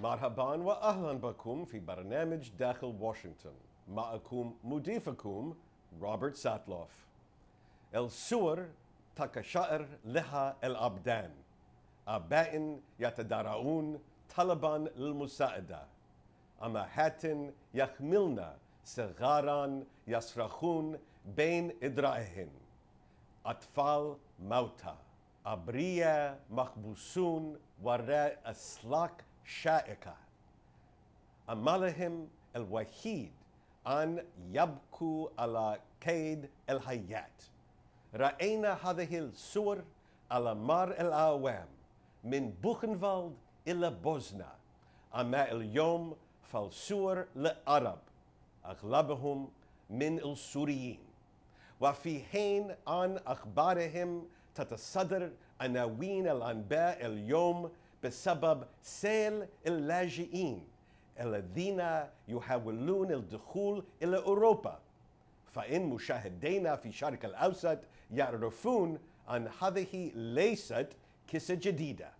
مرحبا وأهلا بكم في برنامج داخل واشنطن. معكم مضيفكم روبرت ساتلوف. الصور تقشعر لها الأبدان، آباء يتدارعون طلبا للمساعدة، أمهات يحملن صغارا يصرخون بين إدرائهن، أطفال موتى، أبرياء محبوسون وراء أسلاك شائكة، أملهم الوحيد أن يبكوا على قيد الحياة. رأينا هذه الصور على مر الأعوام من بوخنفالد إلى بوزنا، أما اليوم فالصور للعرب أغلبهم من السوريين، وفي حين أن أخبارهم تتصدر عناوين الأنباء اليوم بسبب سيل اللاجئين الذين يحاولون الدخول إلى أوروبا، فإن مشاهدينا في الشرق الأوسط يعرفون أن هذه ليست قصة جديدة.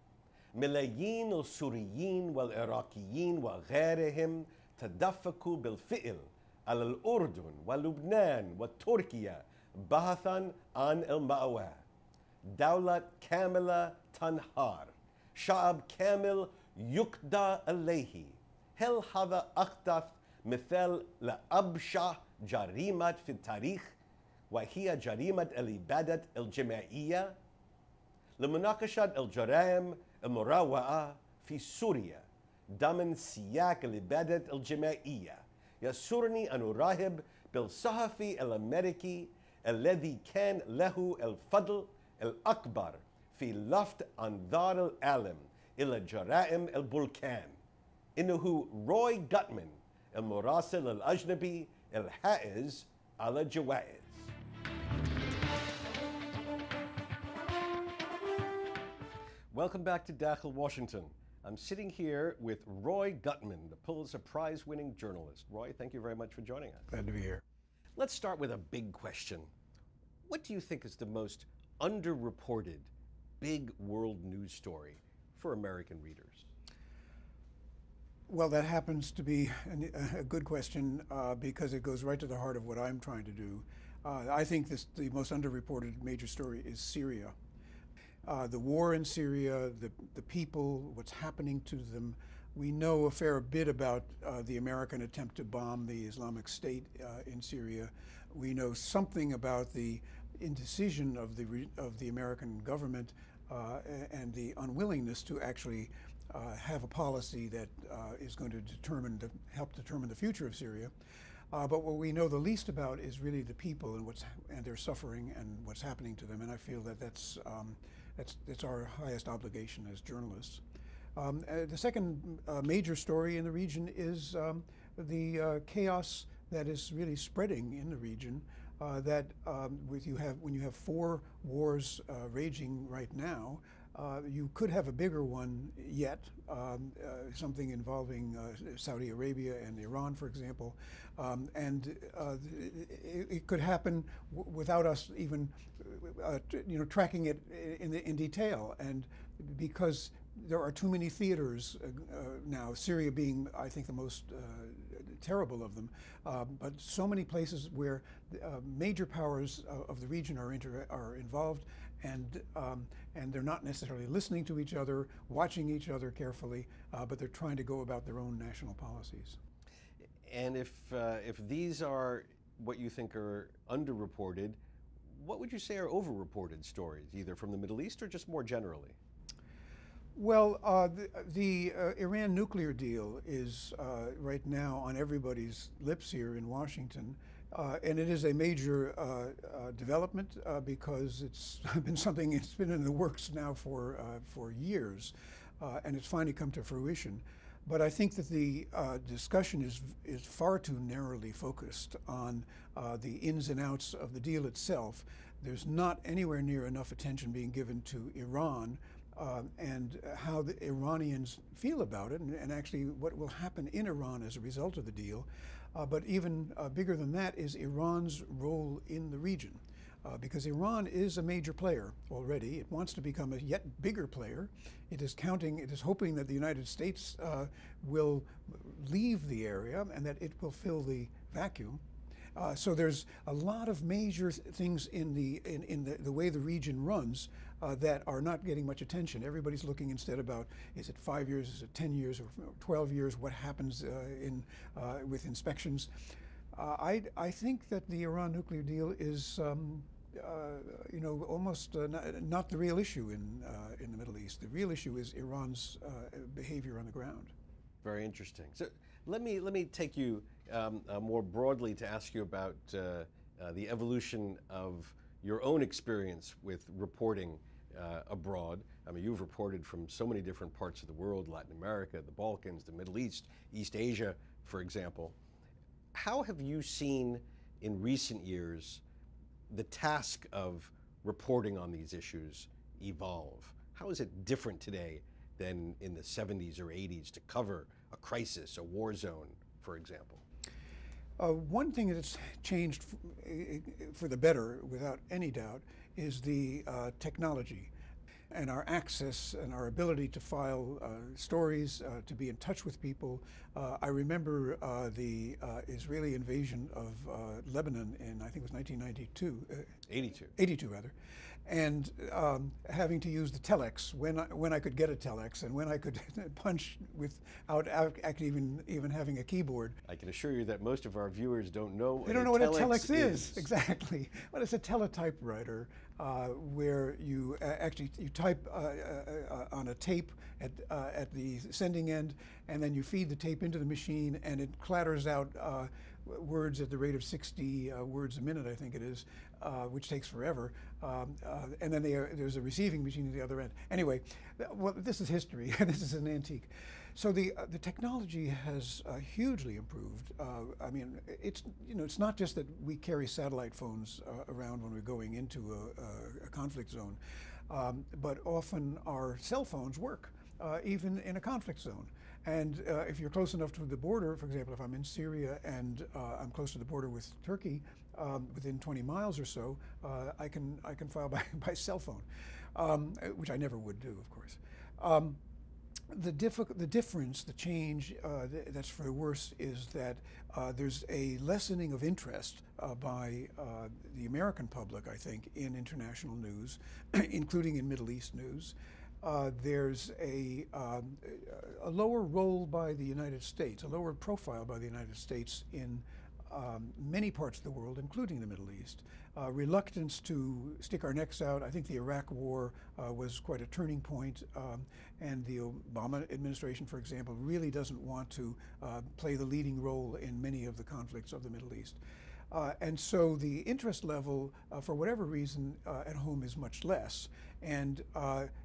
ملايين السوريين والعراقيين وغيرهم تدفقوا بالفعل على الأردن ولبنان وتركيا بحثا عن المأوى. دولة كاملة تنهار، شعب كامل يقضى عليه. هل هذا أحدث مثال لأبشع جريمة في التاريخ، وهي جريمة الإبادة الجماعية؟ لمناقشة الجرائم المروعة في سوريا ضمن سياق الإبادة الجماعية، يسرني أن أرحب بالصحفي الأميركي الذي كان له الفضل الأكبر في لفت أنظار العالم إلى جرائم البلكان. إنه روي غوتمان، المراسل الأجنبي الحائز على جوائز. Welcome back to Dakhel, Washington. I'm sitting here with Roy Gutman, the Pulitzer Prize-winning journalist. Roy, thank you very much for joining us. Glad to be here. Let's start with a big question. What do you think is the most underreported big world news story for American readers? Well, that happens to be a good question because it goes right to the heart of what I'm trying to do. I think the most underreported major story is Syria. The war in Syria, the people, what's happening to them. We know a fair bit about the American attempt to bomb the Islamic State in Syria. We know something about the indecision of the American government and the unwillingness to actually have a policy that is going to help determine the future of Syria. But what we know the least about is really the people and their suffering and what's happening to them. And I feel that that's our highest obligation as journalists. The second major story in the region is the chaos that is really spreading in the region. When you have four wars raging right now, you could have a bigger one yet, something involving Saudi Arabia and Iran, for example, and it could happen without us even, tracking it in detail, and because there are too many theaters now, Syria being, I think, the most terrible of them, but so many places where major powers of the region are involved, and they're not necessarily listening to each other, watching each other carefully, but they're trying to go about their own national policies. And if these are what you think are underreported, what would you say are overreported stories, either from the Middle East or just more generally? Well, the Iran nuclear deal is right now on everybody's lips here in Washington, and it is a major development because it's been in the works now for years, and it's finally come to fruition. But I think that the discussion is far too narrowly focused on the ins and outs of the deal itself. There's not anywhere near enough attention being given to Iran and how the Iranians feel about it, and actually what will happen in Iran as a result of the deal. But even bigger than that is Iran's role in the region. because Iran is a major player already. It wants to become a yet bigger player. It is hoping that the United States will leave the area and that it will fill the vacuum. So there's a lot of major things in the way the region runs that are not getting much attention. Everybody's looking instead about, is it 5 years, is it 10 years, or 12 years? What happens with inspections? I think that the Iran nuclear deal is, almost not the real issue in the Middle East. The real issue is Iran's behavior on the ground. Very interesting. So let me take you more broadly to ask you about the evolution of your own experience with reporting abroad. I mean, you've reported from so many different parts of the world: Latin America, the Balkans, the Middle East, East Asia, for example. How have you seen in recent years the task of reporting on these issues evolve? How is it different today than in the 70s or 80s to cover a crisis, a war zone, for example? One thing that's changed for the better, without any doubt, is the technology and our access and our ability to file stories, to be in touch with people. I remember the Israeli invasion of Lebanon in, I think it was 1992. 82 rather. And having to use the telex when I could get a telex and when I could punch without actually even having a keyboard. I can assure you that most of our viewers don't know They don't know what a telex is. Exactly. Well, it's a teletypewriter where you you type on a tape at the sending end, and then you feed the tape into the machine, and it clatters out words at the rate of 60 words a minute, I think it is, which takes forever. And then there's a receiving machine at the other end. Anyway, well, this is history. This is an antique. So the technology has hugely improved. I mean, it's not just that we carry satellite phones around when we're going into a conflict zone, but often our cell phones work, even in a conflict zone. And if you're close enough to the border, for example, if I'm in Syria and I'm close to the border with Turkey, within 20 miles or so, I can file by cell phone, which I never would do, of course. The difference, the change that's for the worse, is that there's a lessening of interest by the American public, I think, in international news, including in Middle East news. There's a lower role by the United States, a lower profile by the United States in many parts of the world, including the Middle East. Reluctance to stick our necks out. I think the Iraq War was quite a turning point, and the Obama administration, for example, really doesn't want to play the leading role in many of the conflicts of the Middle East. And so the interest level, for whatever reason, at home is much less. And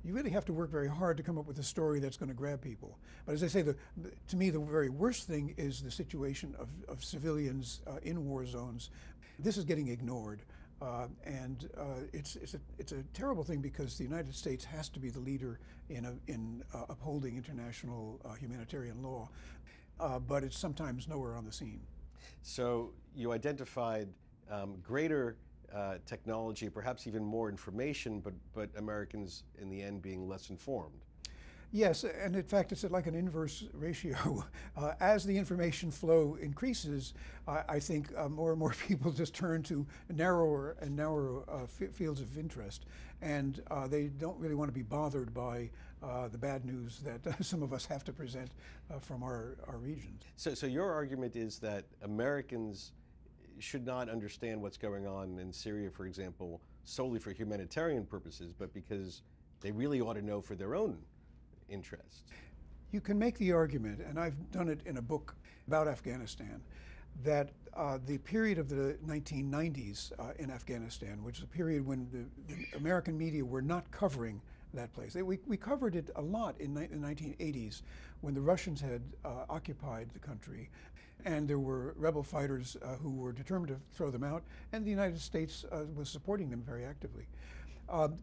you really have to work very hard to come up with a story that's going to grab people. But as I say, to me, the very worst thing is the situation of civilians in war zones. This is getting ignored. And it's a terrible thing, because the United States has to be the leader in upholding international humanitarian law. But it's sometimes nowhere on the scene. So you identified greater technology, perhaps even more information, but Americans in the end being less informed. Yes, and in fact, it's like an inverse ratio. As the information flow increases, I think more and more people just turn to narrower and narrower fields of interest, and they don't really want to be bothered by the bad news that some of us have to present from our regions. So your argument is that Americans should not understand what's going on in Syria, for example, solely for humanitarian purposes, but because they really ought to know for their own interests. You can make the argument, and I've done it in a book about Afghanistan, that the period of the 1990s in Afghanistan, which is a period when the American media were not covering that place. We covered it a lot in the 1980s when the Russians had occupied the country, and there were rebel fighters who were determined to throw them out, and the United States was supporting them very actively.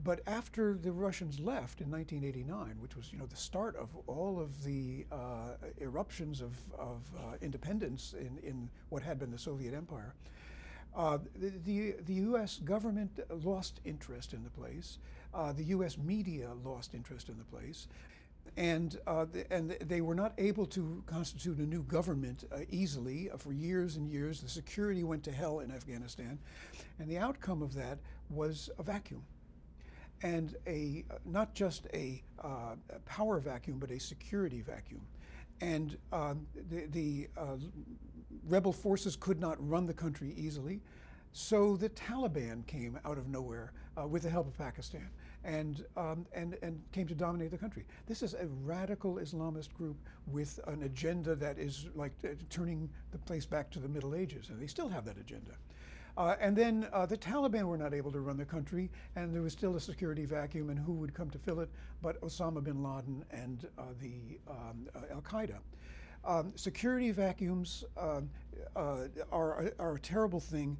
But after the Russians left in 1989, which was the start of all of the eruptions of independence in what had been the Soviet Empire, The U.S. government lost interest in the place. The U.S. media lost interest in the place. And they were not able to constitute a new government easily for years and years. The security went to hell in Afghanistan. And the outcome of that was a vacuum. And not just a power vacuum, but a security vacuum. And the rebel forces could not run the country easily. So the Taliban came out of nowhere with the help of Pakistan and came to dominate the country. This is a radical Islamist group with an agenda that is like turning the place back to the Middle Ages, and they still have that agenda. And then the Taliban were not able to run the country, and there was still a security vacuum, and who would come to fill it but Osama bin Laden and the Al-Qaeda. Security vacuums are a terrible thing.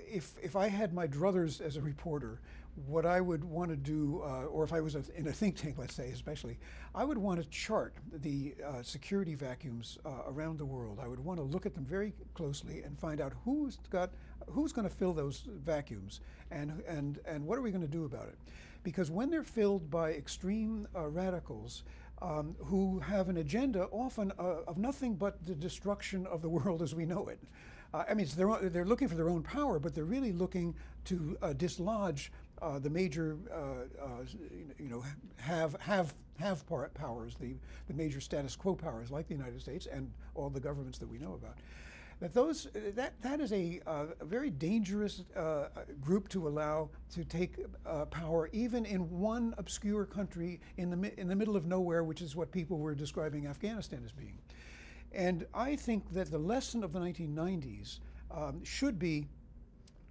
If I had my druthers as a reporter, what I would want to do, or if I was in a think tank, let's say especially, I would want to chart the security vacuums around the world. I would want to look at them very closely and find out who's going to fill those vacuums, and what are we going to do about it? Because when they're filled by extreme radicals who have an agenda often of nothing but the destruction of the world as we know it. I mean, they're looking for their own power, but they're really looking to dislodge the major, have powers, the major status quo powers like the United States and all the governments that we know about. That is a very dangerous group to allow to take power, even in one obscure country in the middle of nowhere, which is what people were describing Afghanistan as being. And I think that the lesson of the 1990s should be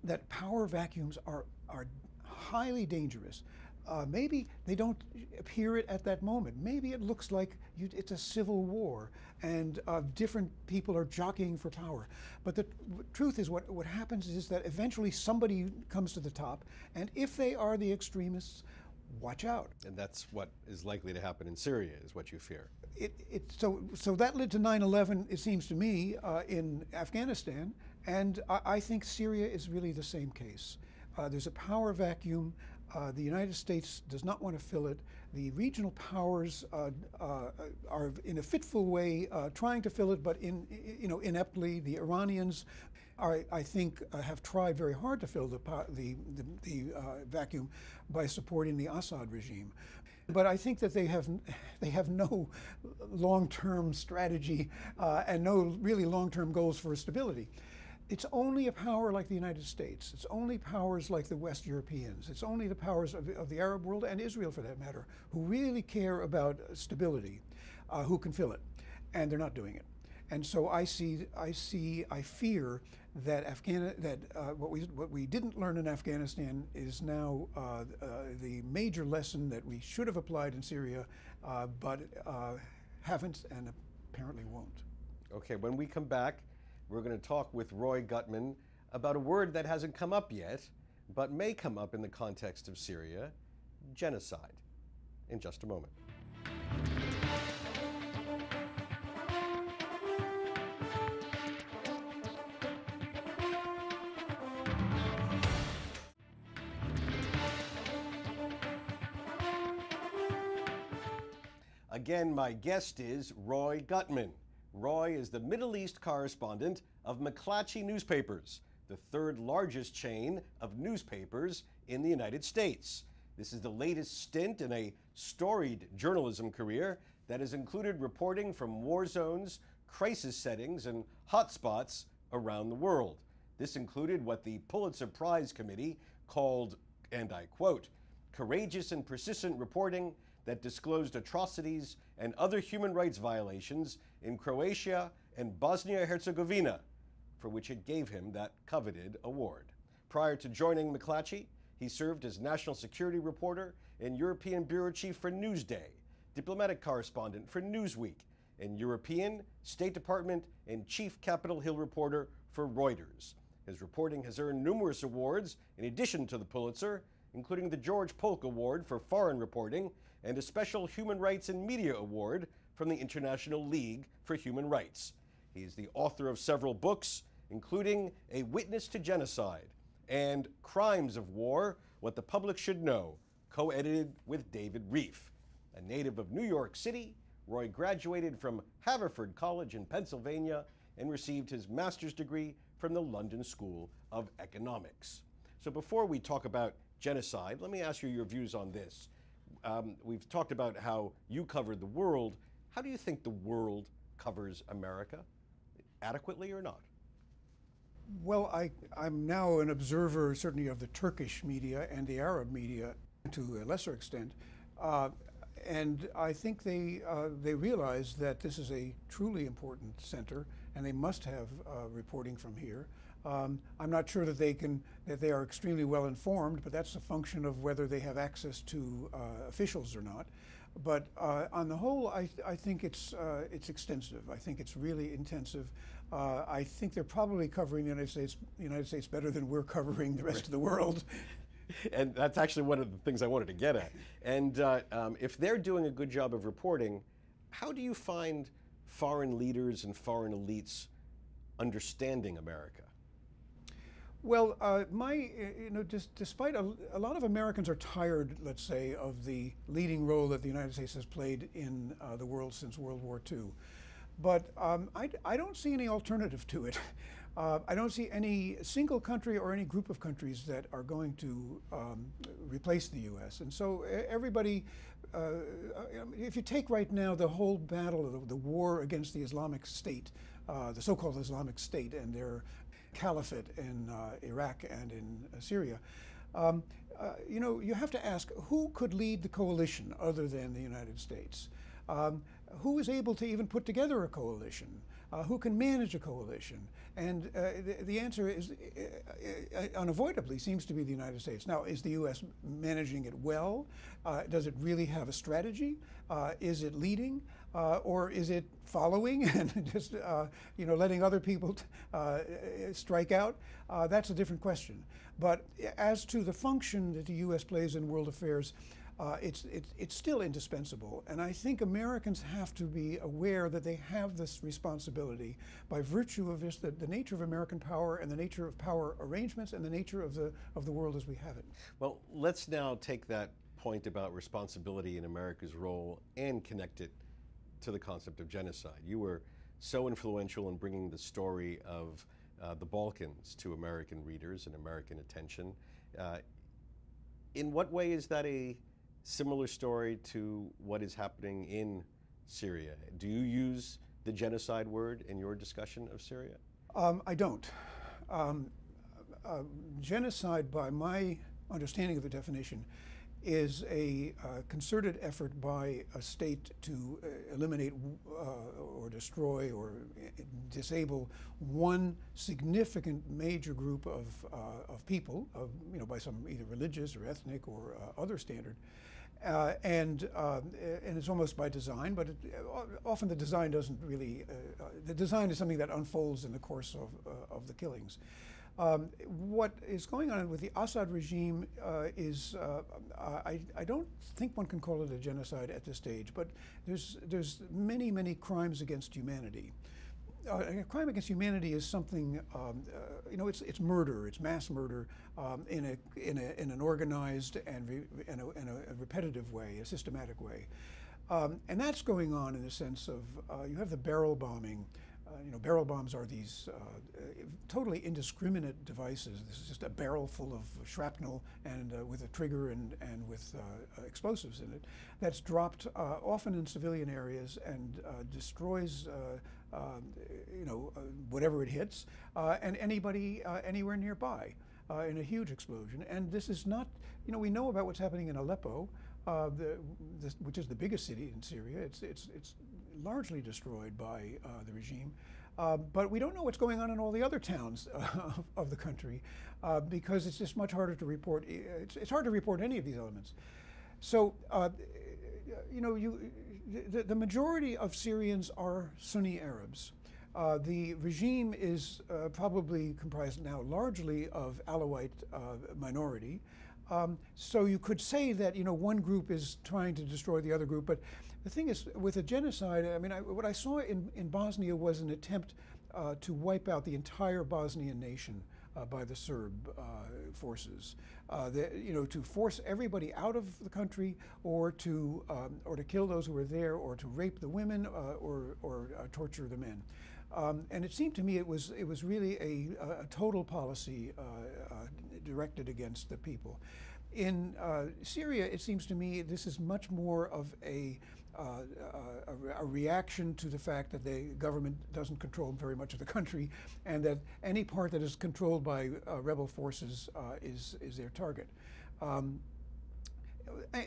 that power vacuums are highly dangerous. Maybe they don't appear it at that moment. Maybe it looks like it's a civil war and different people are jockeying for power. But the truth is what happens is that eventually somebody comes to the top, and if they are the extremists, watch out. And that's what is likely to happen in Syria, is what you fear. So that led to 9/11, it seems to me, in Afghanistan, and I think Syria is really the same case. There's a power vacuum. The United States does not want to fill it. The regional powers are in a fitful way trying to fill it, but ineptly. The Iranians I think have tried very hard to fill the vacuum by supporting the Assad regime. But I think that they have no long-term strategy and no really long-term goals for stability. It's only a power like the United States. It's only powers like the West Europeans. It's only the powers of the Arab world and Israel, for that matter, who really care about stability, who can fill it, and they're not doing it. And so I fear that what we didn't learn in Afghanistan is now the major lesson that we should have applied in Syria, but haven't and apparently won't. Okay, when we come back, we're going to talk with Roy Gutman about a word that hasn't come up yet, but may come up in the context of Syria: genocide, in just a moment. Again, my guest is Roy Gutman. Roy is the Middle East correspondent of McClatchy Newspapers, the third largest chain of newspapers in the United States. This is the latest stint in a storied journalism career that has included reporting from war zones, crisis settings, and hotspots around the world. This included what the Pulitzer Prize Committee called, and I quote, "courageous and persistent reporting that disclosed atrocities and other human rights violations in Croatia and Bosnia-Herzegovina," for which it gave him that coveted award. Prior to joining McClatchy, he served as national security reporter and European bureau chief for Newsday, diplomatic correspondent for Newsweek, and European, State Department, and chief Capitol Hill reporter for Reuters. His reporting has earned numerous awards in addition to the Pulitzer, including the George Polk Award for Foreign Reporting and a special Human Rights and Media Award from the International League for Human Rights. He is the author of several books, including A Witness to Genocide and Crimes of War, What the Public Should Know, co-edited with David Reef. A native of New York City, Roy graduated from Haverford College in Pennsylvania and received his master's degree from the London School of Economics. So before we talk about genocide, let me ask you your views on this. We've talked about how you covered the world. How do you think the world covers America? Adequately or not? Well, I'm now an observer, certainly, of the Turkish media and the Arab media to a lesser extent. And I think they realize that this is a truly important center, and they must have reporting from here. I'm not sure that they are extremely well informed, but that's a function of whether they have access to officials or not. But on the whole, I think it's extensive. I think it's really intensive. I think they're probably covering the United States better than we're covering the rest of the world. And that's actually one of the things I wanted to get at. And if they're doing a good job of reporting, how do you find foreign leaders and foreign elites understanding America? Well, despite a lot of Americans are tired, let's say, of the leading role that the United States has played in the world since World War II. But I don't see any alternative to it. I don't see any single country or any group of countries that are going to replace the U.S. And so everybody, if you take right now the whole battle, the war against the Islamic State, the so-called Islamic State and their caliphate in Iraq and in Syria, you have to ask, who could lead the coalition other than the United States? Who is able to even put together a coalition? Who can manage a coalition? And the answer is unavoidably seems to be the United States. Now, is the U.S. managing it well? Does it really have a strategy? Is it leading? Or is it following and just letting other people strike out? That's a different question. But as to the function that the U.S. plays in world affairs, it's still indispensable. And I think Americans have to be aware that they have this responsibility by virtue of just the nature of American power and the nature of power arrangements and the nature of the world as we have it. Well, let's now take that point about responsibility in America's role and connect it to the concept of genocide. You were so influential in bringing the story of the Balkans to American readers and American attention. In what way is that a similar story to what is happening in Syria? Do you use the genocide word in your discussion of Syria? I don't. Genocide, by my understanding of the definition, is a concerted effort by a state to eliminate or destroy or disable one significant major group of people, by some either religious or ethnic or other standard. And it's almost by design, but often the design doesn't really, the design is something that unfolds in the course of the killings. What is going on with the Assad regime is, I don't think one can call it a genocide at this stage, but there's many, many crimes against humanity. A crime against humanity is something, it's murder, it's mass murder in an organized and in a repetitive way, a systematic way. And that's going on in the sense of, you have the barrel bombing. Barrel bombs are these totally indiscriminate devices. This is just a barrel full of shrapnel and with a trigger and with explosives in it. That's dropped often in civilian areas and destroys whatever it hits and anybody anywhere nearby in a huge explosion. And this is not, we know about what's happening in Aleppo, which is the biggest city in Syria. It's largely destroyed by the regime. But we don't know what's going on in all the other towns of the country because it's just much harder to report. It's hard to report any of these elements. So, the majority of Syrians are Sunni Arabs. The regime is probably comprised now largely of Alawite minority. So you could say that one group is trying to destroy the other group, but the thing is, with a genocide, what I saw in Bosnia was an attempt to wipe out the entire Bosnian nation by the Serb forces. To force everybody out of the country, or to kill those who were there, or to rape the women, or torture the men. And it seemed to me it was really a total policy directed against the people. In Syria, it seems to me this is much more of a reaction to the fact that the government doesn't control very much of the country, and that any part that is controlled by rebel forces is their target.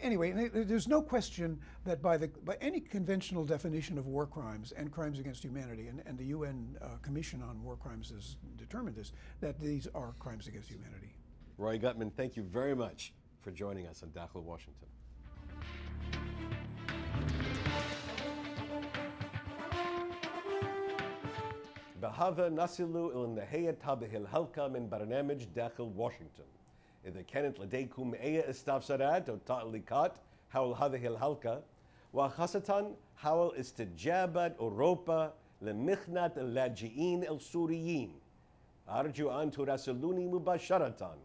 Anyway, there's no question that by any conventional definition of war crimes and crimes against humanity, and the UN Commission on War Crimes has determined this, that these are crimes against humanity. Roy Gutman, thank you very much for joining us on Dakhel, Washington. بهذا نصل إلى نهاية هذه الحلقة من برنامج داخل واشنطن. إذا كانت لديكم أي استفسارات أو تعليقات حول هذه الحلقة، وخاصة حول استجابة أوروبا لمحنة اللاجئين السوريين، أرجو أن تراسلوني مباشرة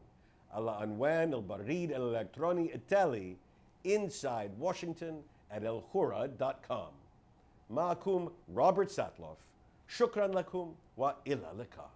على عنوان البريد الإلكتروني التالي insidewashington@alhurra.com. معكم روبرت ساتلوف. شكرا لكم وإلى اللقاء.